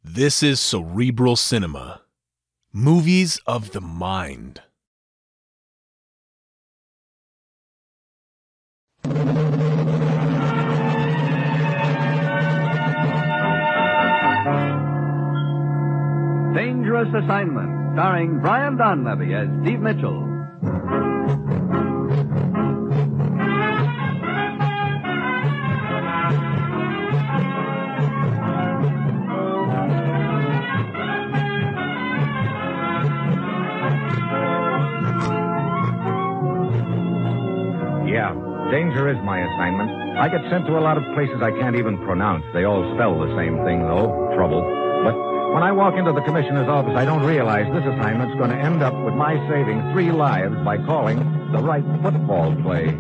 This is Cerebral Cinema. Movies of the mind. Dangerous Assignment, starring Brian Donlevy as Steve Mitchell. Yeah, danger is my assignment. I get sent to a lot of places I can't even pronounce. They all spell the same thing, though, trouble. But when I walk into the commissioner's office, I don't realize this assignment's going to end up with my saving 3 lives by calling the right football play.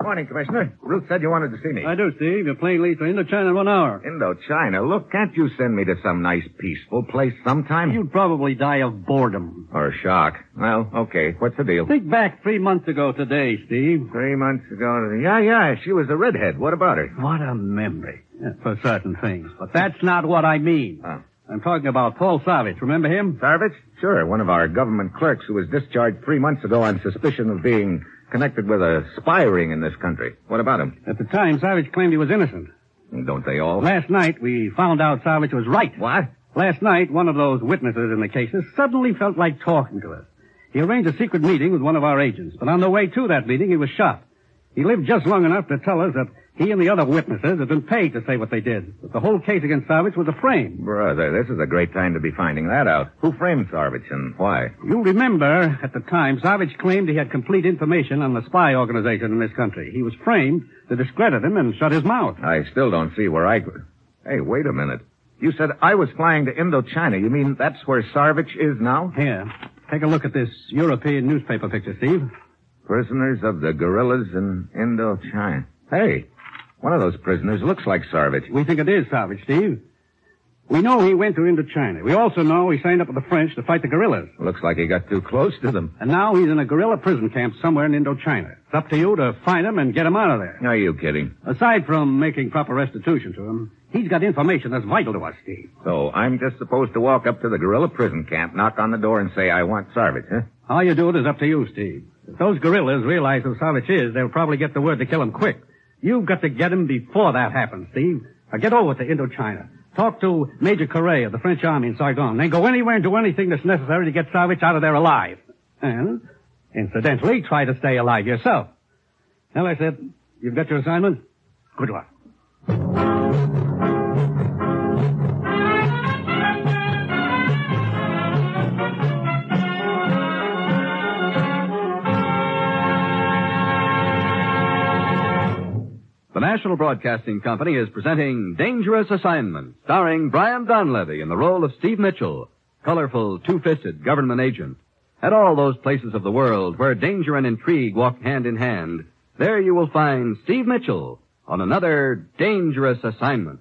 Morning, Commissioner. Ruth said you wanted to see me. I do, Steve. Your plane leaves for Indochina in 1 hour. Indochina? Look, can't you send me to some nice, peaceful place sometime? You'd probably die of boredom. Or shock. Well, okay. What's the deal? Think back 3 months ago today, Steve. 3 months ago. Yeah. She was a redhead. What about her? What a memory. Yeah, for certain things. But that's not what I mean. Oh. I'm talking about Paul Sarvich. Remember him? Sarvich? Sure. One of our government clerks who was discharged 3 months ago on suspicion of being connected with a spy ring in this country. What about him? At the time, Sarvich claimed he was innocent. Don't they all? Last night, we found out Sarvich was right. What? Last night, one of those witnesses in the cases suddenly felt like talking to us. He arranged a secret meeting with one of our agents, but on the way to that meeting, he was shot. He lived just long enough to tell us that he and the other witnesses had been paid to say what they did. But the whole case against Sarvich was a frame. Brother, this is a great time to be finding that out. Who framed Sarvich and why? You'll remember, at the time, Sarvich claimed he had complete information on the spy organization in this country. He was framed to discredit him and shut his mouth. I still don't see where I could... Hey, wait a minute. You said I was flying to Indochina. You mean that's where Sarvich is now? Here, take a look at this European newspaper picture, Steve. Prisoners of the guerrillas in Indochina. Hey, one of those prisoners looks like Sarvich. We think it is Sarvich, Steve. We know he went to Indochina. We also know he signed up with the French to fight the guerrillas. Looks like he got too close to them. And now he's in a guerrilla prison camp somewhere in Indochina. It's up to you to find him and get him out of there. Are you kidding? Aside from making proper restitution to him, he's got information that's vital to us, Steve. So I'm just supposed to walk up to the guerrilla prison camp, knock on the door, and say, I want Sarvich, huh? How you do it is up to you, Steve. If those guerrillas realize who Sarvich is, they'll probably get the word to kill him quick. You've got to get him before that happens, Steve. Now get over to Indochina. Talk to Major Correa of the French Army in Saigon. Then go anywhere and do anything that's necessary to get Sarvich out of there alive. And, incidentally, try to stay alive yourself. Well, I said, you've got your assignment. Good luck. The National Broadcasting Company is presenting Dangerous Assignment, starring Brian Donlevy in the role of Steve Mitchell, colorful, two-fisted government agent. At all those places of the world where danger and intrigue walk hand in hand, there you will find Steve Mitchell on another Dangerous Assignment.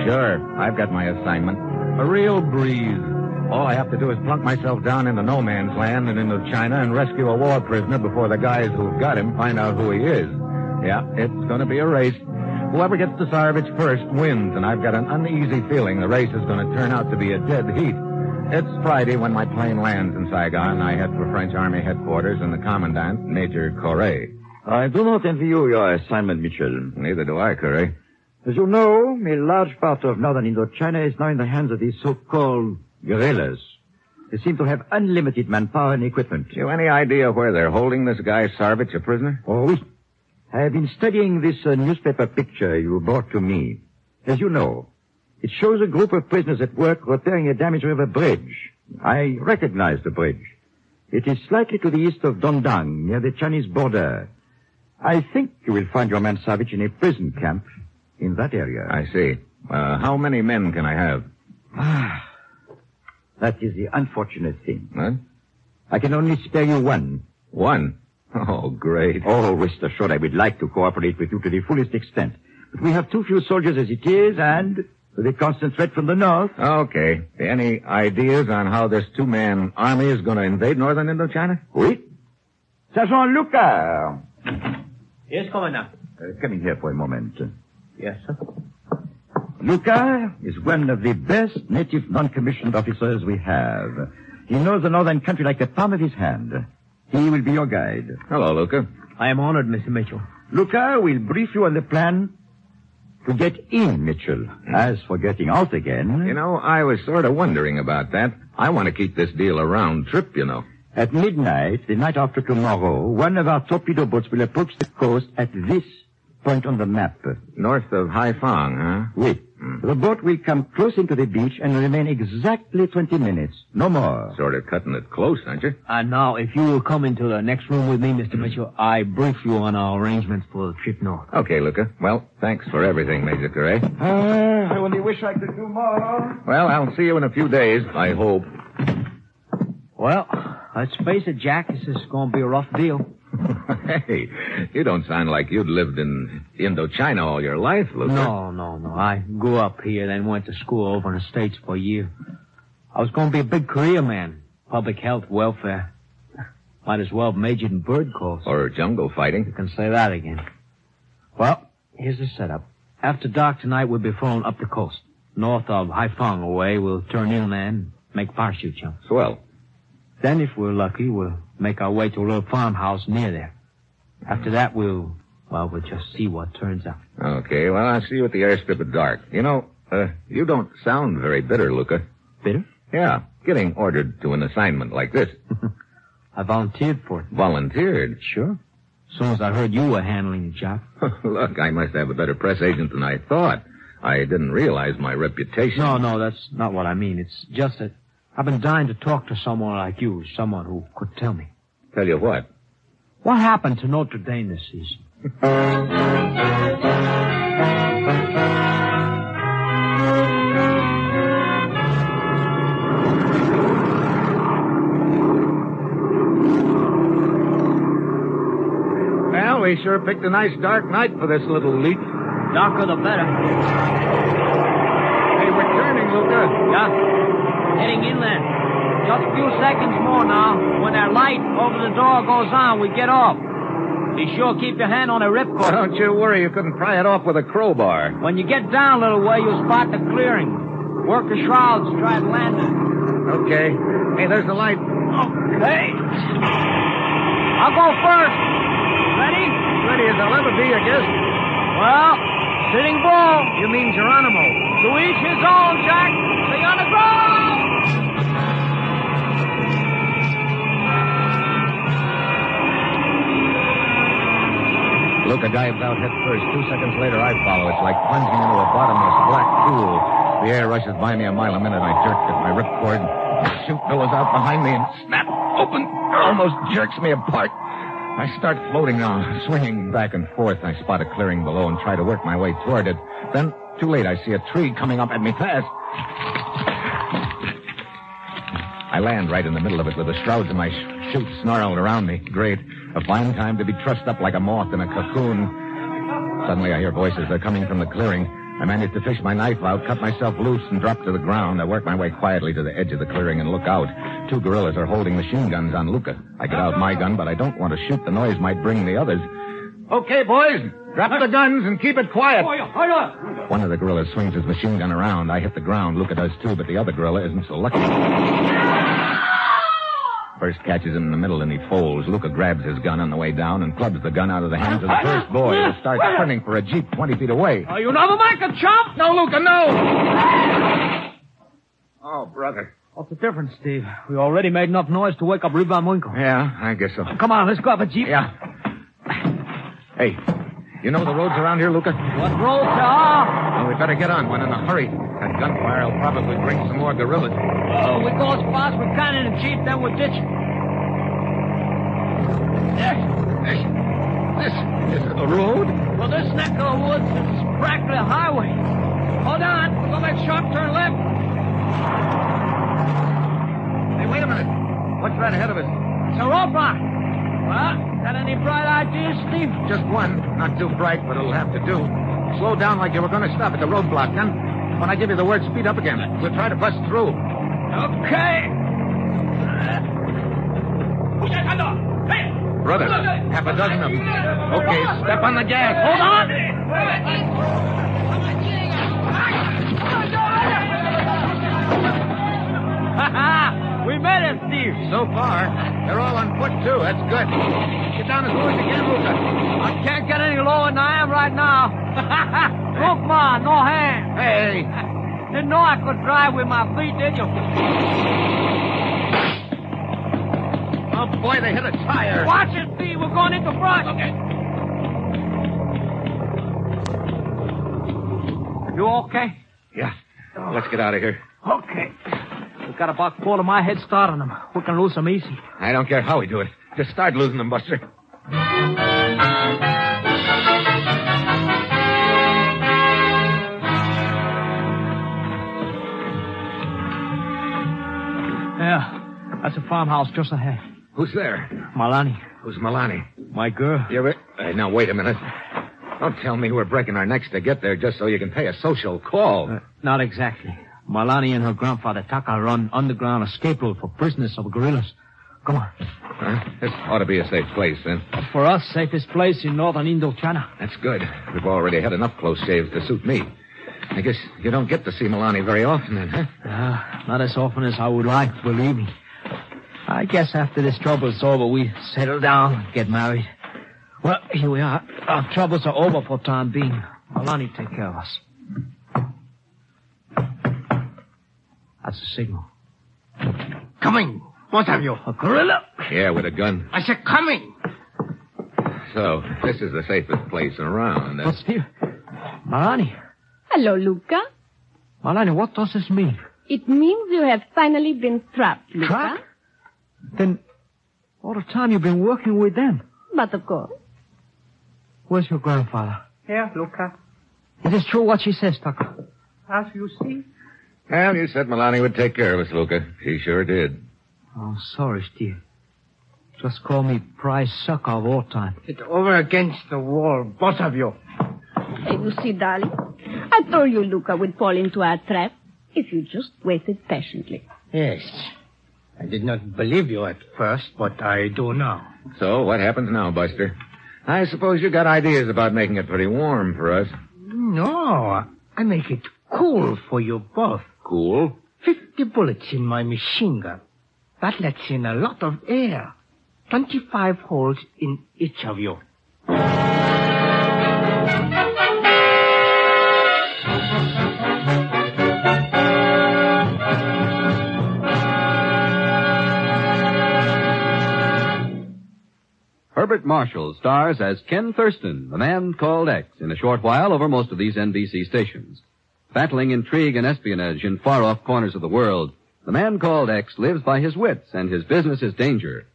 Sure, I've got my assignment. A real breeze. All I have to do is plunk myself down into no man's land and into China and rescue a war prisoner before the guys who've got him find out who he is. Yeah, it's going to be a race. Whoever gets to Sarvich first wins, and I've got an uneasy feeling the race is going to turn out to be a dead heat. It's Friday when my plane lands in Saigon. I head for French Army headquarters and the commandant, Major Correa. I do not envy you your assignment, Mitchell. Neither do I, Correa. As you know, a large part of northern Indochina is now in the hands of these so-called guerrillas. They seem to have unlimited manpower and equipment. You any idea where they're holding this guy Sarvich a prisoner? Oh, oui. I have been studying this newspaper picture you brought to me. As you know, it shows a group of prisoners at work repairing a damaged river bridge. I recognize the bridge. It is slightly to the east of Dondang, near the Chinese border. I think you will find your man Sarvich in a prison camp in that area. I see. How many men can I have? That is the unfortunate thing. What? I can only spare you one. One? Oh, great. Oh, rest assured I would like to cooperate with you to the fullest extent. But we have too few soldiers as it is, and with a constant threat from the north. Okay. Any ideas on how this two-man army is going to invade northern Indochina? Oui. Sergeant Luca. Yes, Commandant. Come in here for a moment. Yes, sir. Luca is one of the best native non-commissioned officers we have. He knows the northern country like the palm of his hand. He will be your guide. Hello, Luca. I am honored, Mr. Mitchell. Luca will brief you on the plan to get in, Mitchell. As for getting out again... You know, I was sort of wondering about that. I want to keep this deal a round trip, you know. At midnight, the night after tomorrow, one of our torpedo boats will approach the coast at this point on the map. North of Haiphong, huh? Oui. The boat will come close into the beach and remain exactly 20 minutes. No more. Sort of cutting it close, aren't you? And now, if you will come into the next room with me, Mr. Mitchell, I brief you on our arrangements for the trip north. Okay, Luca. Well, thanks for everything, Major Carey. I only wish I could do more. Well, I'll see you in a few days, I hope. Well, let's face it, Jack, this is going to be a rough deal. Hey, you don't sound like you'd lived in Indochina all your life, Luca. No. I grew up here, then went to school over in the States for a year. I was going to be a big career man. Public health, welfare. Might as well have majored in bird calls. Or jungle fighting. You can say that again. Well, here's the setup. After dark tonight, we'll be flown up the coast. North of Haiphong away, we'll turn inland, make parachute jumps. Swell. Then, if we're lucky, we'll make our way to a little farmhouse near there. After that, we'll just see what turns out. Okay, well, I'll see you at the airstrip at dark. You know, you don't sound very bitter, Luca. Bitter? Yeah, getting ordered to an assignment like this. I volunteered for it. Volunteered? Sure. As soon as I heard you were handling the job. Look, I must have a better press agent than I thought. I didn't realize my reputation. No, that's not what I mean. It's just that I've been dying to talk to someone like you, someone who could tell me. Tell you what? What happened to Notre Dame this season? Well, we sure picked a nice dark night for this little leak. Darker the better. Hey, we're turning, Luca. Yeah. Heading inland. Just a few seconds more now. When that light over the door goes on, we get off. Be sure keep your hand on the ripcord. Don't you worry, you couldn't pry it off with a crowbar. When you get down a little way, you'll spot the clearing. Work the shrouds, try to land it. Okay. Hey, there's the light. Okay. I'll go first. Ready? Ready as I'll ever be, I guess. Well, sitting bull. You mean Geronimo. To each his own, Jack. Stay on the ground. Luca dives out head first. 2 seconds later, I follow. It's like plunging into a bottomless black pool. The air rushes by me a mile a minute. I jerk at my ripcord. The chute billows out behind me and snap open. Almost jerks me apart. I start floating now, swinging back and forth. I spot a clearing below and try to work my way toward it. Then, too late, I see a tree coming up at me fast. I land right in the middle of it with the shrouds of my chute snarled around me. Great. A fine time to be trussed up like a moth in a cocoon. Suddenly I hear voices. They're coming from the clearing. I manage to fish my knife out, cut myself loose, and drop to the ground. I work my way quietly to the edge of the clearing and look out. 2 guerrillas are holding machine guns on Luca. I get out my gun, but I don't want to shoot. The noise might bring the others. Okay, boys. Drop the guns and keep it quiet. One of the guerrillas swings his machine gun around. I hit the ground. Luca does too, but the other guerrilla isn't so lucky. First catches him in the middle and he folds. Luca grabs his gun on the way down and clubs the gun out of the hands of the first boy who starts sprinting for a jeep 20 feet away. Oh, you never make a chump? No, Luca, no! Oh, brother. What's the difference, Steve? We already made enough noise to wake up Reba and Winkle. Yeah, I guess so. Come on, let's go up a jeep. Yeah. Hey, you know the roads around here, Luca? What roads there are? Well, we better get on one in a hurry. That gunfire will probably bring some more guerrillas. Oh, we go as fast as we can in a jeep, then we'll ditch it. This is a road? Well, this neck of the woods is practically a highway. Hold on. We're going to make a sharp turn left. Hey, wait a minute. What's right ahead of us? It's a roadblock. Well, got any bright ideas, Steve? Just one. Not too bright, but it'll have to do. Slow down like you were going to stop at the roadblock, then. When I give you the word, speed up again. We'll try to bust through. Okay. Brother, half a dozen of them. Okay, step on the gas. Hold on! We made it, Steve. So far, they're all on foot, too. That's good. Get down as low as you can, Luca. I can't get any lower than I am right now. Look, Ma, no hand. Hey. Didn't know I could drive with my feet, did you? Oh, boy, they hit a tire. Watch it, Steve. We're going into brush. Okay. You okay? Yeah. Let's get out of here. Okay. We've got about a quarter of my head start on them. We can lose them easy. I don't care how we do it. Just start losing them, Buster. Yeah. That's a farmhouse just ahead. Who's there? Malani. Who's Milani? My girl. Now, wait a minute. Don't tell me we're breaking our necks to get there just so you can pay a social call. Not exactly. Malani and her grandfather Taka run underground escape route for prisoners of guerrillas. Come on. This ought to be a safe place, then. For us, safest place in northern Indochina. That's good. We've already had enough close shaves to suit me. I guess you don't get to see Milani very often, then, huh? Not as often as I would like, believe me. I guess after this trouble's over, we settle down and get married. Well, here we are. Our troubles are over for the time being. Milani take care of us. That's a signal. Coming. Both of you. A gorilla? Yeah, with a gun. I said coming. So, this is the safest place around. What's here? Malani. Hello, Luca. Malani, what does this mean? It means you have finally been trapped, Luca. Trapped? Then, all the time you've been working with them. But of course. Where's your grandfather? Here, Luca. It is true what she says, Tucker. As you see. Well, you said Milani would take care of us, Luca. She sure did. Oh, sorry, Steve. Just call me prize sucker of all time. It's over against the wall, both of you. Hey, you see, darling, I told you Luca would fall into our trap if you just waited patiently. Yes. I did not believe you at first, but I do now. So, what happens now, Buster? I suppose you got ideas about making it pretty warm for us. No, I make it cool for you both. Cool? 50 bullets in my machine gun. That lets in a lot of air. 25 holes in each of you. Herbert Marshall stars as Ken Thurston, the man called X, in a short while over most of these NBC stations. Battling intrigue and espionage in far-off corners of the world, the man called X lives by his wits, and his business is danger.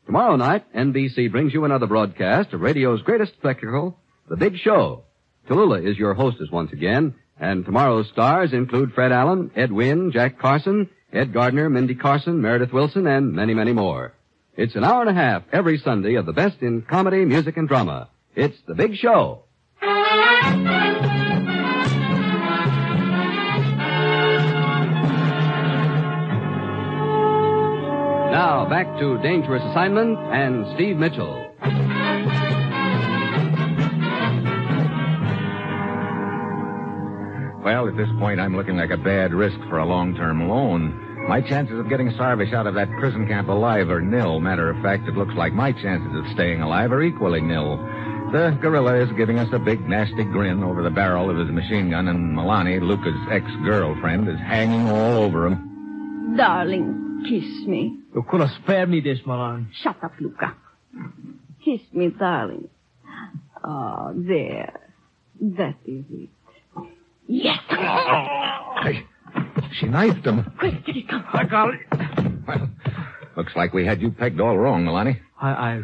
Tomorrow night, NBC brings you another broadcast of radio's greatest spectacle, The Big Show. Tallulah is your hostess once again, and tomorrow's stars include Fred Allen, Ed Wynn, Jack Carson, Ed Gardner, Mindy Carson, Meredith Wilson, and many, many more. It's an hour and a half every Sunday of the best in comedy, music, and drama. It's The Big Show. Now, back to Dangerous Assignment and Steve Mitchell. Well, at this point, I'm looking like a bad risk for a long-term loan. My chances of getting Sarvich out of that prison camp alive are nil. Matter of fact, it looks like my chances of staying alive are equally nil. The Guerilla is giving us a big, nasty grin over the barrel of his machine gun, and Milani, Luca's ex-girlfriend, is hanging all over him. Darling, kiss me. You could have spared me this, Malani. Shut up, Luca. Kiss me, darling. Oh, there. That is it. Yes! Hey, she knifed him. Quick, get it, come. I got it. Well, looks like we had you pegged all wrong, Milani. I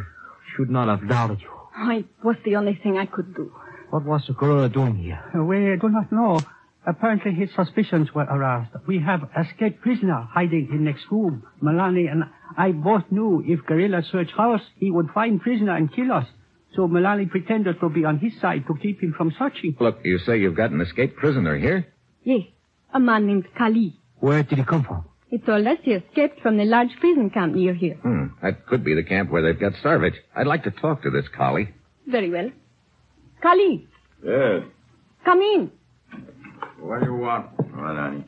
should not have doubted you. Oh, it was the only thing I could do. What was the gorilla doing here? We do not know. Apparently his suspicions were aroused. We have escaped prisoner hiding in next room. Milani and I both knew if Guerilla searched house, he would find prisoner and kill us. So Milani pretended to be on his side to keep him from searching. Look, you say you've got an escaped prisoner here? Yes, A man named Kali. Where did he come from? He told us he escaped from the large prison camp near here. That could be the camp where they've got Sarvich. I'd like to talk to this collie. Very well. Kali, Yes. come in. What do you want, Malani?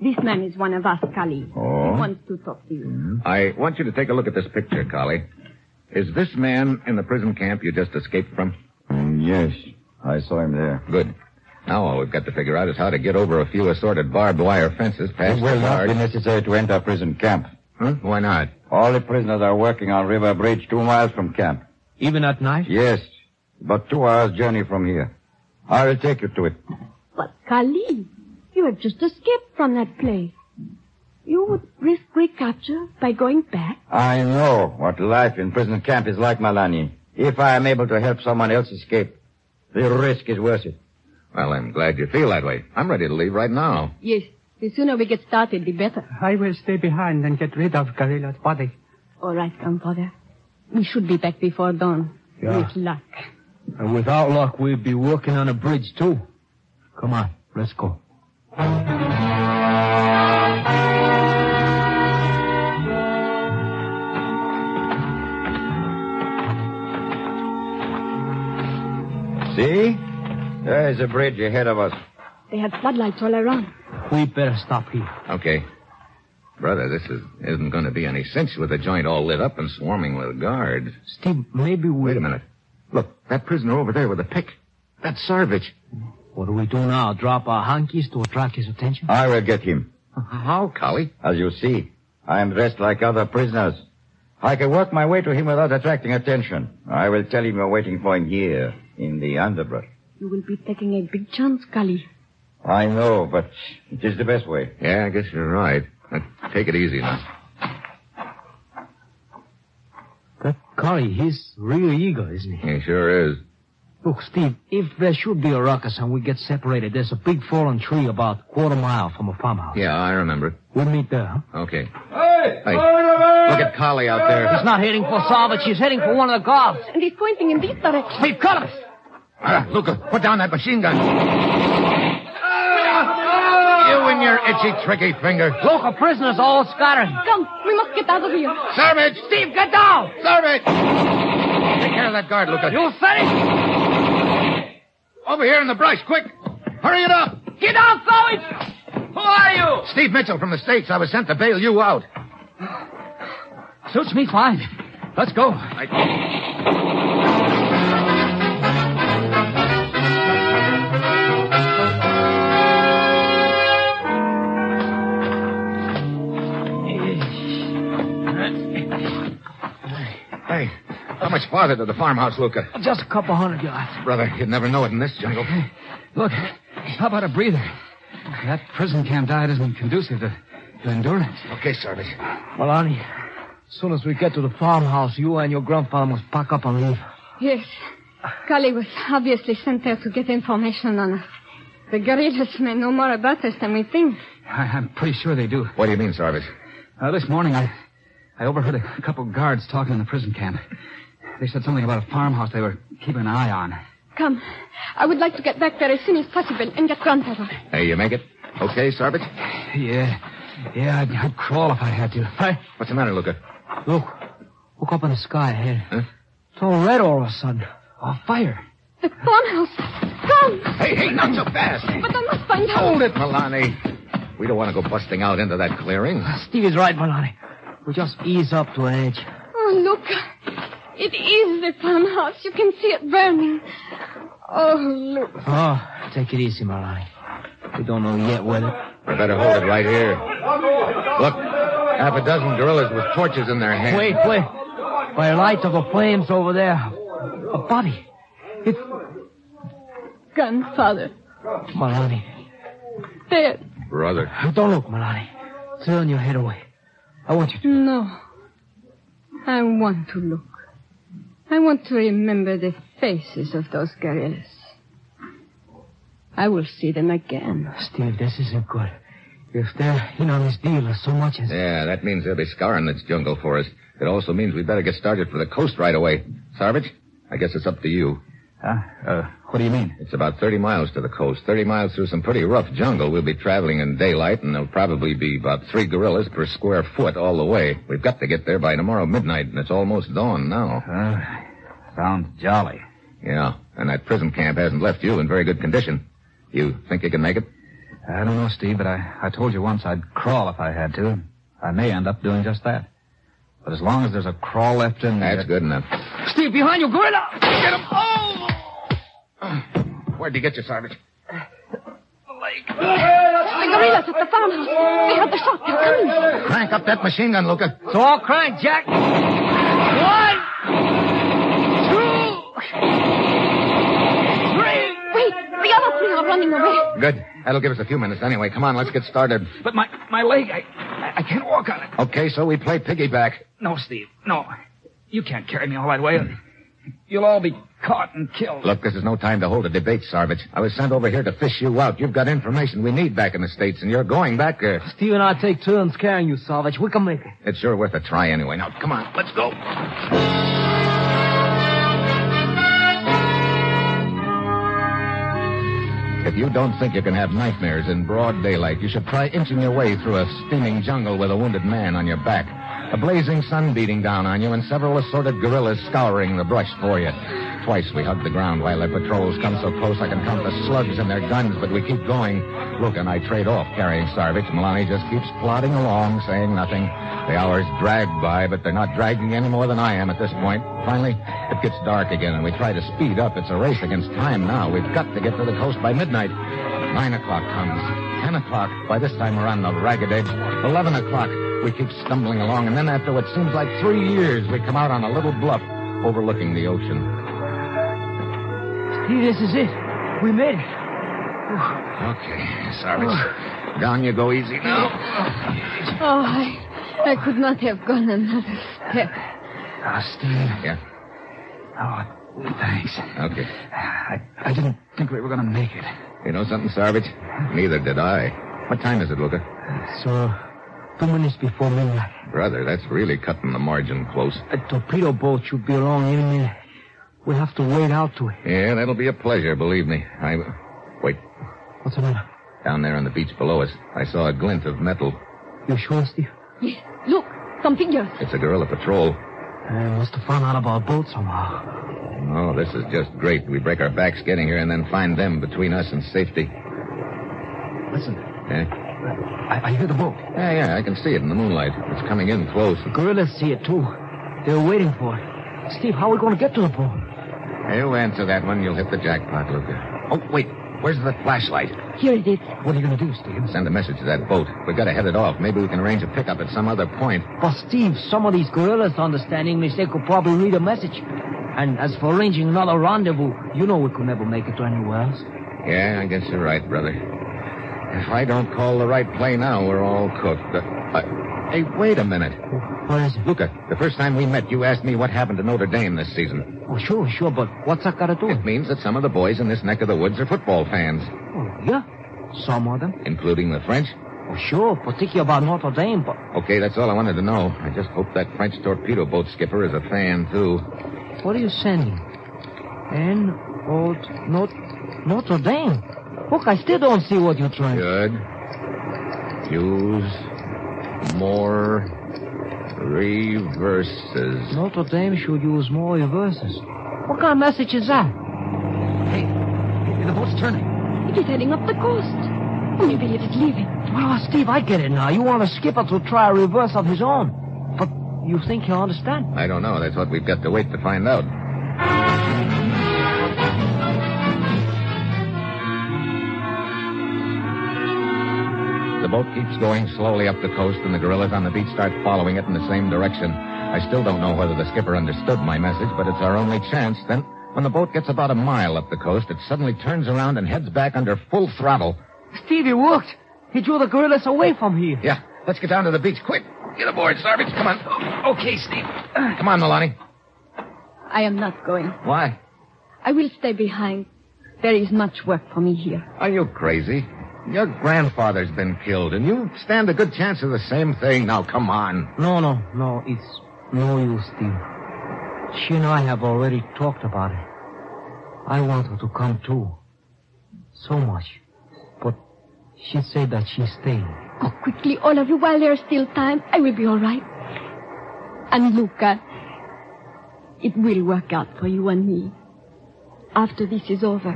This man is one of us, Kali. Oh? He wants to talk to you. I want you to take a look at this picture, collie. Is this man in the prison camp you just escaped from? Yes. I saw him there. Good. Now all we've got to figure out is how to get over a few assorted barbed wire fences past It will the not guard. be necessary to enter prison camp. Huh? Why not? All the prisoners are working on River Bridge 2 miles from camp. Even at night? Yes. About 2 hours journey from here. I will take you to it. But, Kali, you have just escaped from that place. You would risk recapture by going back? I know what life in prison camp is like, Malani. If I am able to help someone else escape, the risk is worth it. Well, I'm glad you feel that way. I'm ready to leave right now. Yes. The sooner we get started, the better. I will stay behind and get rid of Guerilla's body. All right, grandfather. We should be back before dawn. Yeah. With luck. And without luck, we'd be working on a bridge, too. Come on, let's go. See? There is a bridge ahead of us. They have floodlights all around. We better stop here. Okay. Brother, this isn't going to be any cinch with the joint all lit up and swarming with guards. Steve, maybe we... Wait a minute. Look, that prisoner over there with the pick. That's Sarvich. What do we do now? Drop our hankies to attract his attention? I will get him. How, collie? As you see, I am dressed like other prisoners. I can work my way to him without attracting attention. I will tell him you're waiting for him here, in the underbrush. You will be taking a big chance, Kali. I know, but it is the best way. Yeah, I guess you're right. Take it easy now. That Curry, he's really eager, isn't he? He sure is. Look, Steve, if there should be a ruckus and we get separated, there's a big fallen tree about a quarter mile from a farmhouse. Yeah, I remember. We'll meet there, huh? Okay. Hey! Hey, look at Collie out there. He's not heading for Sarvich. He's heading for one of the guards. And he's pointing in this direction. Steve, cut him! Luca, put down that machine gun. You and your itchy, tricky finger. Local prisoners all scattered. Come, we must get out of here. Sarvich! Steve, get down! Sarvich! Take care of that guard, Luca. You said it! Over here in the brush, quick! Hurry it up! Get down, Sarvich! Who are you? Steve Mitchell from the States. I was sent to bail you out. Suits me fine. Let's go. Hey, how much farther to the farmhouse, Luca? Just a couple 100 yards. Brother, you'd never know it in this jungle. Look, how about a breather? That prison camp diet isn't conducive to endurance. Okay, Sarvich. Malani, as soon as we get to the farmhouse, you and your grandfather must pack up and leave. Yes. Kali was obviously sent there to get information on us. The guerrillas may know more about us than we think. I'm pretty sure they do. What do you mean, Sarvich? This morning, I overheard a couple guards talking in the prison camp. They said something about a farmhouse they were keeping an eye on. Come. I would like to get back there as soon as possible and get grandfather. Hey, you make it? Okay, Sarvich? Yeah, I'd crawl if I had to. Hey, What's the matter, Luca? look up in the sky ahead. Huh? It's all red all of a sudden. A fire. The farmhouse. Come. Hey, not so fast. But I must find out. Hold it, Milani. We don't want to go busting out into that clearing. Steve is right, Malani. We just ease up to an edge. Oh, look. It is the farmhouse. You can see it burning. Oh, look. Oh, take it easy, Malani. We don't know yet whether... We better hold it right here. Look, half a dozen gorillas with torches in their hands. Wait. By the light of the flames over there, a body. It's... Grandfather. Malani. Dead. Brother. Don't look, Malani. Turn your head away. I want you to... No. I want to look. I want to remember the faces of those guerrillas. I will see them again. Steve, this isn't good. If they're in on this deal as so much as... Yeah, that means they'll be scouring this jungle for us. It also means we better get started for the coast right away. Sarvich, I guess it's up to you. What do you mean? It's about 30 miles to the coast, 30 miles through some pretty rough jungle. We'll be traveling in daylight, and there'll probably be about 3 gorillas per square foot all the way. We've got to get there by tomorrow midnight, and it's almost dawn now. Sounds jolly. Yeah, and that prison camp hasn't left you in very good condition. You think you can make it? I don't know, Steve, but I told you once I'd crawl if I had to. I may end up doing just that. But as long as there's a crawl left in me... That's good enough. Steve, behind you, Guerilla! Get him! Oh! Where'd you get you, Sarvich? The gorillas at the farmhouse. They have the shot. They're coming. Crank up that machine gun, Luca. So all crank, Jack. 1, 2... Wait, the other 3 are running away. Good. That'll give us a few minutes anyway. Come on, let's get started. But my leg, I can't walk on it. Okay, so we play piggyback. No, Steve, no. You can't carry me all that way. You'll all be caught and killed. Look, this is no time to hold a debate, Sarvich. I was sent over here to fish you out. You've got information we need back in the States, and you're going back there. Steve and I take turns carrying you, Sarvich. We can make it. It's sure worth a try anyway. Now, come on, let's go. If you don't think you can have nightmares in broad daylight, you should try inching your way through a steaming jungle with a wounded man on your back, a blazing sun beating down on you, and several assorted gorillas scouring the brush for you. Twice we hug the ground while their patrols come so close I can count the slugs in their guns, but we keep going. Luke and I trade off carrying Sarvich. Milani just keeps plodding along, saying nothing. The hours drag by, but they're not dragging any more than I am at this point. Finally, it gets dark again, and we try to speed up. It's a race against time now. We've got to get to the coast by midnight. 9 o'clock comes. 10 o'clock. By this time, we're on the ragged edge. 11 o'clock. We keep stumbling along, and then after what seems like 3 years, we come out on a little bluff overlooking the ocean. Steve, this is it. We made it. Okay, Sarvich. Down you go easy now. Oh, I could not have gone another step. Steve. Yeah? Oh, thanks. Okay. I didn't think we were going to make it. You know something, Sarvich? Neither did I. What time is it, Luca? So, 2 minutes before midnight. Brother, that's really cutting the margin close. A torpedo boat should be along any minute. We'll have to wait out to it. Yeah, that'll be a pleasure, believe me. Wait. What's the matter? Down there on the beach below us, I saw a glint of metal. You sure, Steve? Yes, look, some figures. It's a guerrilla patrol. They must have found out about our boat somehow. Oh, this is just great. We break our backs getting here and then find them between us and safety. Listen. Yeah? I hear the boat. Yeah, I can see it in the moonlight. It's coming in close. The gorillas see it, too. They're waiting for it. Steve, how are we going to get to the boat? You answer that one, you'll hit the jackpot, Luca. Oh, wait. Where's the flashlight? Here it is. What are you going to do, Steve? Send a message to that boat. We've got to head it off. Maybe we can arrange a pickup at some other point. But, Steve, some of these gorillas understand English. They could probably read a message. And as for arranging another rendezvous, you know we could never make it to anywhere else. Yeah, I guess you're right, brother. If I don't call the right play now, we're all cooked. Hey, wait a minute. What is it? Luca, the first time we met, you asked me what happened to Notre Dame this season. Oh, sure, but what's that got to do with it? It means that some of the boys in this neck of the woods are football fans. Oh, yeah? Some of them? Including the French? Oh, sure, particularly about Notre Dame, but... Okay, that's all I wanted to know. I just hope that French torpedo boat skipper is a fan, too. What are you sending? Notre Dame? Look, I still don't see what you're trying. Good. Use more reverses. Notre Dame should use more reverses. What kind of message is that? Hey, the boat's turning. It is heading up the coast. Or maybe it is leaving. Well, Steve, I get it now. You want a skipper to try a reverse of his own. But you think he'll understand? I don't know. That's what we've got to wait to find out. The boat keeps going slowly up the coast, and the gorillas on the beach start following it in the same direction. I still don't know whether the skipper understood my message, but it's our only chance. Then, when the boat gets about a mile up the coast, it suddenly turns around and heads back under full throttle. Steve, it worked. He drew the gorillas away from here. Yeah, let's get down to the beach, quick. Get aboard, Sarvich. Come on. Okay, Steve. Come on, Milani. I am not going. Why? I will stay behind. There is much work for me here. Are you crazy? Your grandfather's been killed, and you stand a good chance of the same thing. Now, come on. No. It's no use, Steve. She and I have already talked about it. I want her to come too. So much. But she said that she's staying. Go quickly, all of you, while there's still time. I will be all right. And Luca, it will work out for you and me. After this is over,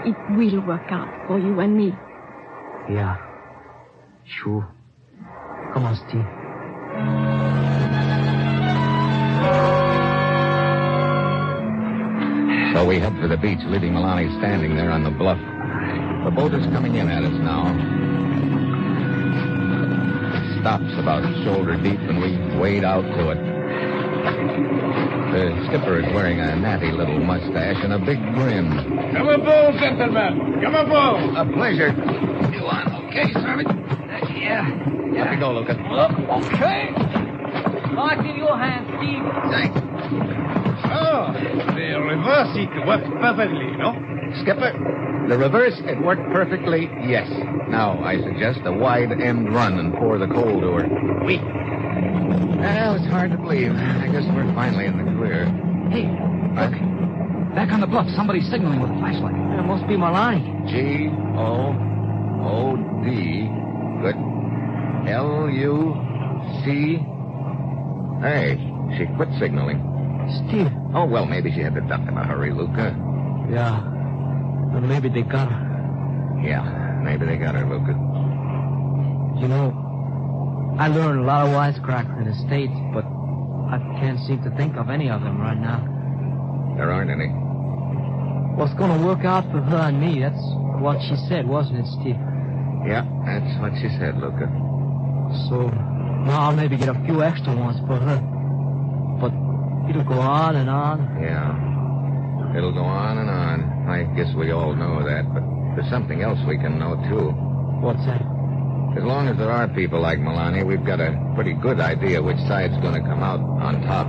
it will work out for you and me. Yeah. Sure. Come on, Steve. So we head for the beach, leaving Milani standing there on the bluff. The boat is coming in at us now. It stops about shoulder deep, and we wade out to it. The skipper is wearing a natty little mustache and a big grin. Come aboard, gentlemen. Come aboard. A pleasure. You on okay, Sarvich? Yeah. Let me go, Lucas. Okay. Mark in your hand, Steve. Thanks. Oh, the reverse seat worked perfectly, no? Skipper, the reverse, it worked perfectly, yes. Now, I suggest a wide end run and pour the coal to her. Oui. Well, it's hard to believe. I guess we're finally in the clear. Hey, look. Back on the bluff, somebody's signaling with a flashlight. It must be Milani. G-O-O-D. Good. L-U-C. Hey, she quit signaling. Steve. Oh, well, maybe she had to duck in a hurry, Luca. Yeah. But maybe they got her. Yeah, maybe they got her, Luca. You know, I learned a lot of wisecracks in the States, but I can't seem to think of any of them right now. There aren't any. What's going to work out for her and me? That's what she said, wasn't it, Steve? Yeah, that's what she said, Luca. So, now I'll maybe get a few extra ones for her. But it'll go on and on. Yeah. It'll go on and on. I guess we all know that, but there's something else we can know, too. What's that? As long as there are people like Milani, we've got a pretty good idea which side's going to come out on top.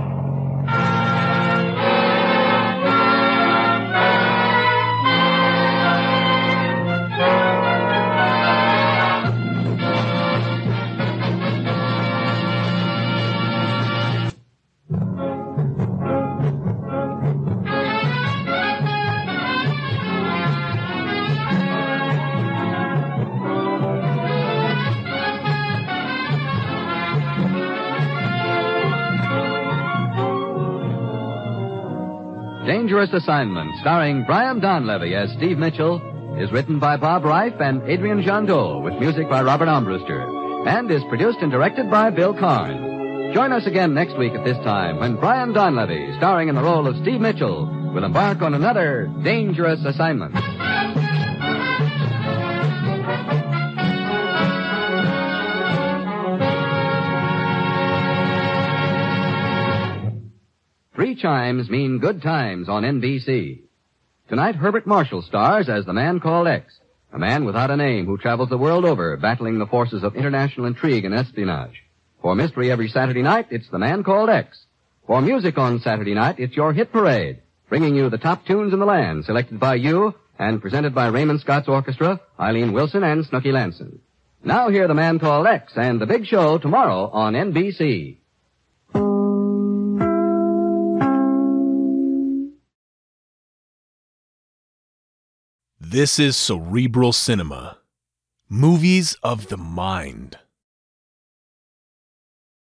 Dangerous Assignment, starring Brian Donlevy as Steve Mitchell, is written by Bob Reif and Adrian Jandot, with music by Robert Armbruster, and is produced and directed by Bill Karn. Join us again next week at this time when Brian Donlevy, starring in the role of Steve Mitchell, will embark on another Dangerous Assignment. Three chimes mean good times on NBC. Tonight, Herbert Marshall stars as the man called X, a man without a name who travels the world over battling the forces of international intrigue and espionage. For mystery every Saturday night, it's the man called X. For music on Saturday night, it's your hit parade, bringing you the top tunes in the land, selected by you and presented by Raymond Scott's orchestra, Eileen Wilson and Snooky Lanson. Now hear the man called X and the big show tomorrow on NBC. This is Cerebral Cinema. Movies of the mind.